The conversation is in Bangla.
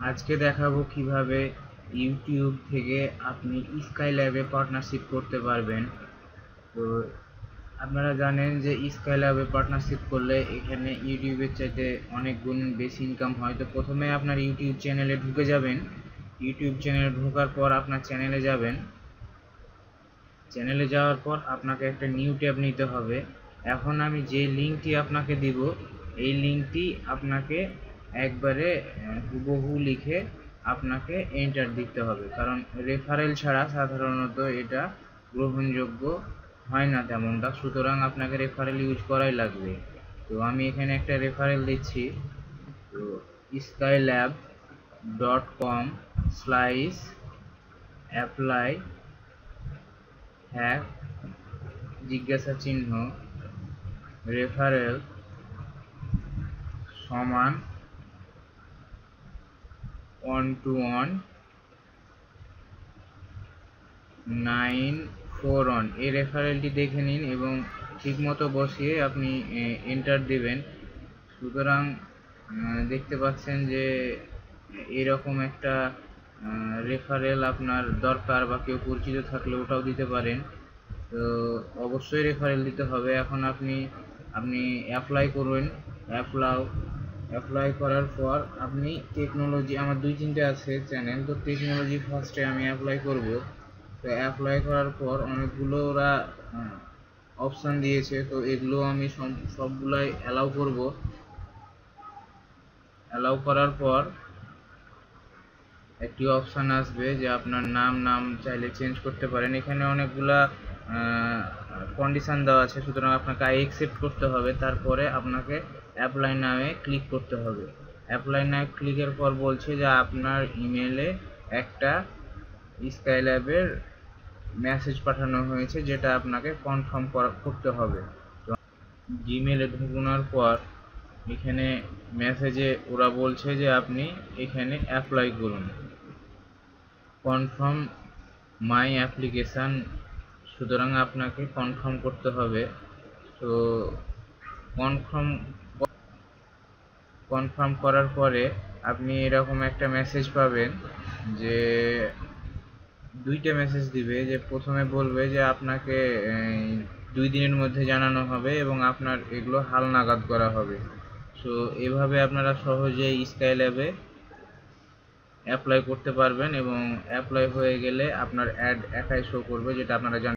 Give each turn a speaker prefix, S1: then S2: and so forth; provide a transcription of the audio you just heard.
S1: আজকে দেখাবো কিভাবে ইউটিউব থেকে আপনি স্কাইল্যাবে পার্টনারশিপ করতে পারবেন। তো আপনারা জানেন যে স্কাইল্যাবে পার্টনারশিপ করলে এখানে ইউটিউবের চাইতে অনেক গুণ বেশি ইনকাম হয়। তো প্রথমে আপনার ইউটিউব চ্যানেলে ঢুকে যাবেন। ইউটিউব চ্যানেলে ঢোকার পর আপনার চ্যানেলে যাবেন। চ্যানেলে যাওয়ার পর আপনাকে একটা নিউ ট্যাব নিতে হবে। এখন আমি যে লিঙ্কটি আপনাকে দিব, এই লিঙ্কটি আপনাকে একবারে হুবহু লিখে আপনাকে এন্টার দিতে হবে, কারণ রেফারেল ছাড়া সাধারণত এটা গ্রহণযোগ্য হয় না তেমনটা। সুতরাং আপনাকে রেফারেল ইউজ করাই লাগবে। তো আমি এখানে একটা রেফারেল দিচ্ছি। তো skylab.com/apply হ্যাক জিজ্ঞাসা চিহ্ন রেফারেল সমান 121941। এই রেফারেলটি দেখে নিন এবং ঠিকমতো বসিয়ে আপনি এন্টার দিবেন। সুতরাং দেখতে পাচ্ছেন যে এরকম একটা রেফারেল আপনার দরকার, বা কেউ পরিচিত থাকলে ওটাও দিতে পারেন। তো অবশ্যই রেফারেল দিতে হবে। এখন আপনি অ্যাপ্লাই করবেন। অ্যাপ্লাই করার পর আপনি টেকনোলজি, আমার 2-3টে আছে চ্যানেল, তো টেকনোলজি ফার্স্টে আমি অ্যাপ্লাই করব। তো অ্যাপ্লাই করার পর অনেকগুলো ওরা অপশান দিয়েছে, তো এগুলো আমি সবগুলাই অ্যালাউ করব। অ্যালাউ করার পর একটি অপশান আসবে যে আপনার নাম চাইলে চেঞ্জ করতে পারেন। এখানে অনেকগুলা কন্ডিশন দেওয়া আছে, সুতরাং আপনাকে অ্যাকসেপ্ট করতে হবে। তারপরে আপনাকে অ্যাপ্লাই নামে ক্লিক করতে হবে। অ্যাপ্লাই নামে ক্লিকের পর বলছে যে আপনার ইমেলে একটা স্কাইল্যাবের মেসেজ পাঠানো হয়েছে, যেটা আপনাকে কনফার্ম করতে হবে। তো জিমেলে ঢোকানোর পর এখানে মেসেজে ওরা বলছে যে আপনি এখানে অ্যাপ্লাই করুন, কনফার্ম মাই অ্যাপ্লিকেশান। সুতরাং আপনাকে কনফার্ম করতে হবে। তো কনফার্ম করার পরে আপনি এরকম একটা মেসেজ পাবেন, যে 2টে মেসেজ দিবে। যে প্রথমে বলবে যে আপনাকে 2 দিনের মধ্যে জানানো হবে এবং আপনার এগুলো হালনাগাদ করা হবে। সো এভাবে আপনারা সহজেই স্কাইল্যাবে অ্যাপ্লাই করতে পারবেন, এবং অ্যাপ্লাই হয়ে গেলে আপনার অ্যাড একাই শো করবে, যেটা আপনারা জানেন।